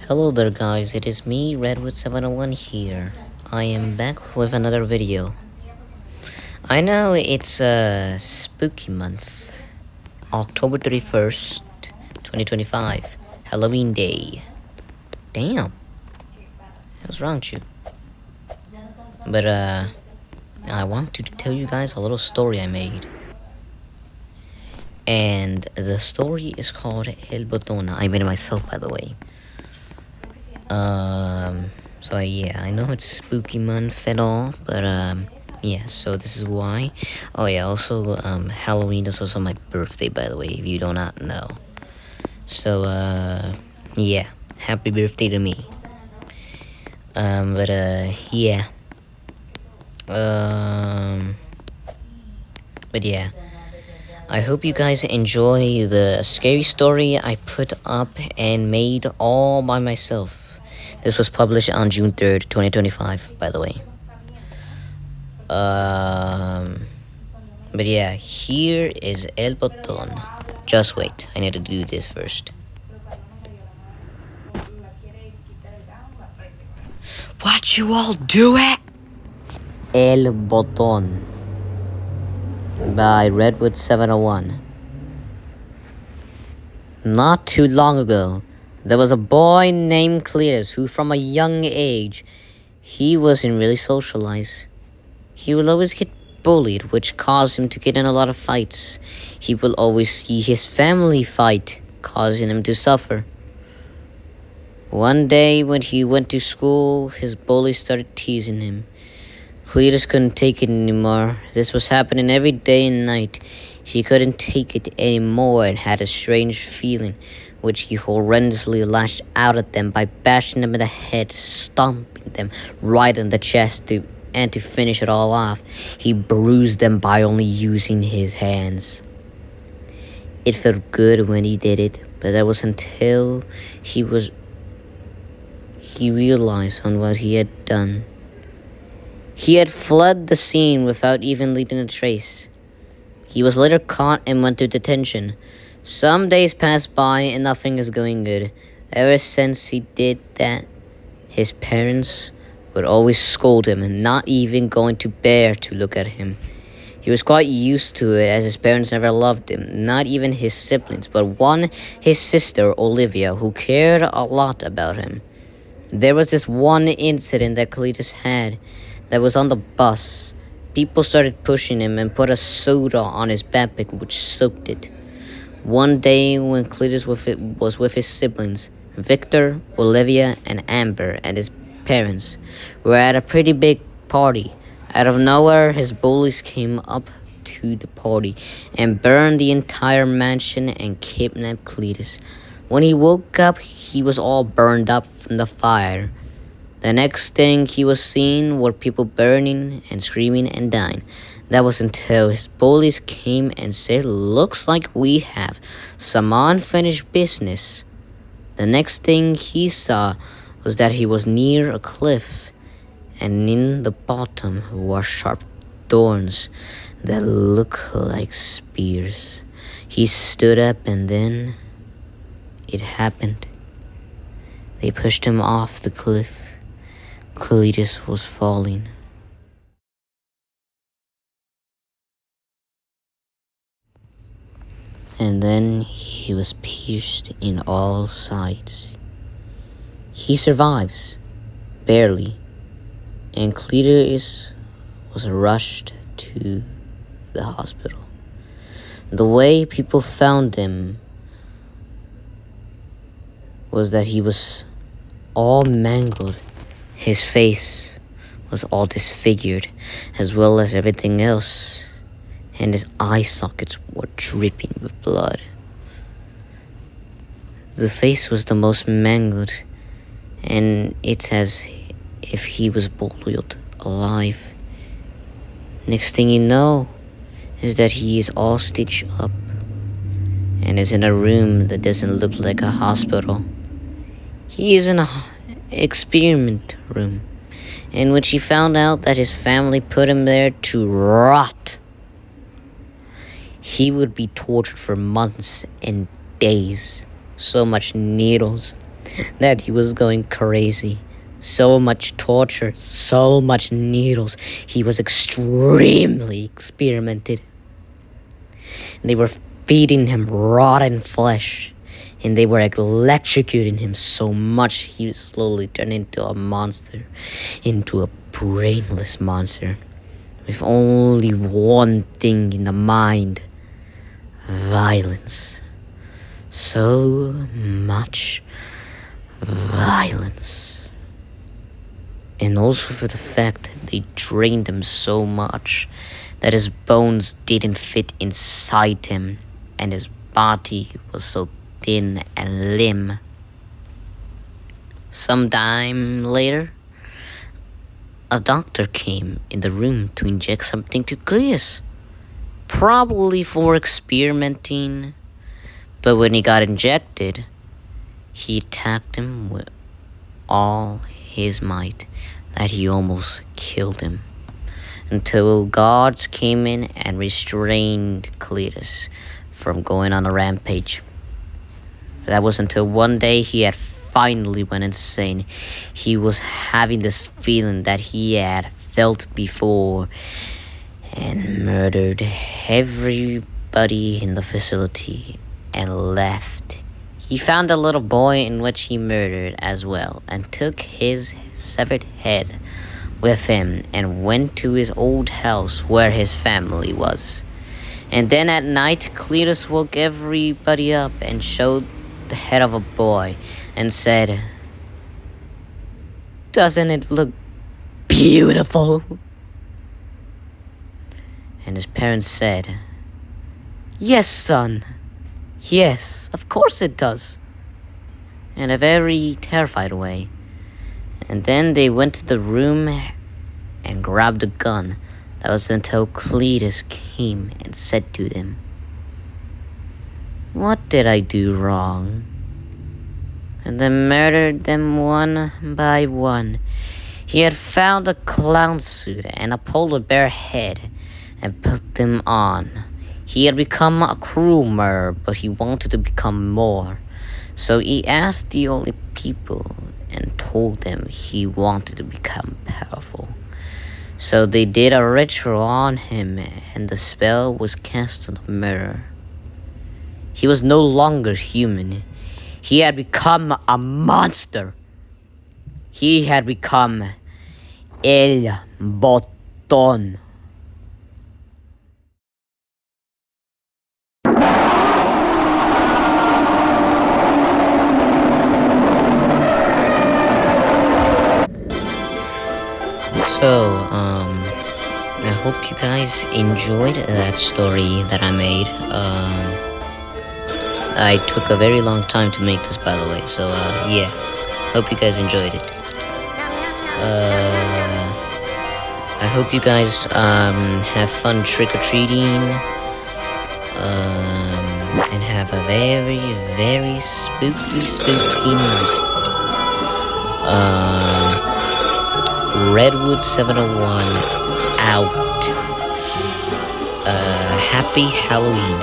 Hello there guys, it is me, Redwood701 here. I am back with another video. I know it's a spooky month. October 31st, 2025. Halloween Day. Damn. What's wrong with you? But I want to tell you guys a little story I made. And the story is called El Botón. I made it myself, by the way. So yeah, I know it's spooky month and all, but yeah, so this is why. Oh yeah, also Halloween is also my birthday, by the way, if you do not know. So yeah, happy birthday to me. But yeah. But yeah, I hope you guys enjoy the scary story I put up and made all by myself. This was published on June 3rd, 2025, by the way. But yeah, here is El Botón. Just wait, I need to do this first. What you all do it? El Botón by Redwood701. Not too long ago, there was a boy named Cletus who from a young age, he wasn't really socialized. He will always get bullied, which caused him to get in a lot of fights. He will always see his family fight, causing him to suffer. One day when he went to school, his bullies started teasing him. Cletus couldn't take it anymore. This was happening every day and night. He couldn't take it anymore and had a strange feeling, which he horrendously lashed out at them by bashing them in the head, stomping them right in the chest and to finish it all off, he bruised them by only using his hands. It felt good when he did it, but that was until he realized on what he had done. He had fled the scene without even leaving a trace. He was later caught and went to detention. Some days passed by and nothing is going good. Ever since he did that, his parents would always scold him and not even going to bear to look at him. He was quite used to it as his parents never loved him, not even his siblings, but one, his sister Olivia, who cared a lot about him. There was this one incident that Cletus had that was on the bus. People started pushing him and put a soda on his backpack, which soaked it. One day when Cletus was with his siblings, Victor, Olivia, and Amber, and his parents were at a pretty big party. Out of nowhere, his bullies came up to the party and burned the entire mansion and kidnapped Cletus. When he woke up, he was all burned up from the fire. The next thing he was seeing were people burning and screaming and dying. That was until his bullies came and said, "Looks like we have some unfinished business." The next thing he saw was that he was near a cliff, and in the bottom were sharp thorns that looked like spears. He stood up and then it happened. They pushed him off the cliff. Cletus was falling. And then he was pierced in all sides. He survives, barely, and Cletus was rushed to the hospital. The way people found him was that he was all mangled. His face was all disfigured, as well as everything else, and his eye sockets were dripping with blood. The face was the most mangled, and it's as if he was boiled alive. Next thing you know is that he is all stitched up and is in a room that doesn't look like a hospital. He is in a experiment room in which he found out that his family put him there to rot. He would be tortured for months and days. So much needles. that he was going crazy. So much torture, so much needles. He was extremely experimented. They were feeding him rotten flesh, and they were electrocuting him so much he slowly turned into a monster, into a brainless monster, with only one thing in the mind: violence. So much violence. And also for the fact that they drained him so much that his bones didn't fit inside him, and his body was so thin and limp. Sometime later, a doctor came in the room to inject something to Cleus, probably for experimenting. But when he got injected, he attacked him with all his might, that he almost killed him, until guards came in and restrained Cletus from going on a rampage. That was until one day he had finally went insane. He was having this feeling that he had felt before, and murdered everybody in the facility and left. He found a little boy in which he murdered as well, and took his severed head with him and went to his old house where his family was. And then at night, Cletus woke everybody up and showed the head of a boy and said, "Doesn't it look beautiful?" And his parents said, "Yes, son. Yes, of course it does." In a very terrified way. And then they went to the room and grabbed a gun. That was until Cletus came and said to them, "What did I do wrong?" And then murdered them one by one. He had found a clown suit and a polar bear head and put them on. He had become a cruel murderer, but he wanted to become more. So he asked the only people and told them he wanted to become powerful. So they did a ritual on him, and the spell was cast on the murderer. He was no longer human. He had become a monster. He had become El Botón. So, I hope you guys enjoyed that story that I made. I took a very long time to make this, by the way, so, yeah. Hope you guys enjoyed it. I hope you guys, have fun trick-or-treating, and have a very, very spooky night. Redwood 701 out. Happy Halloween.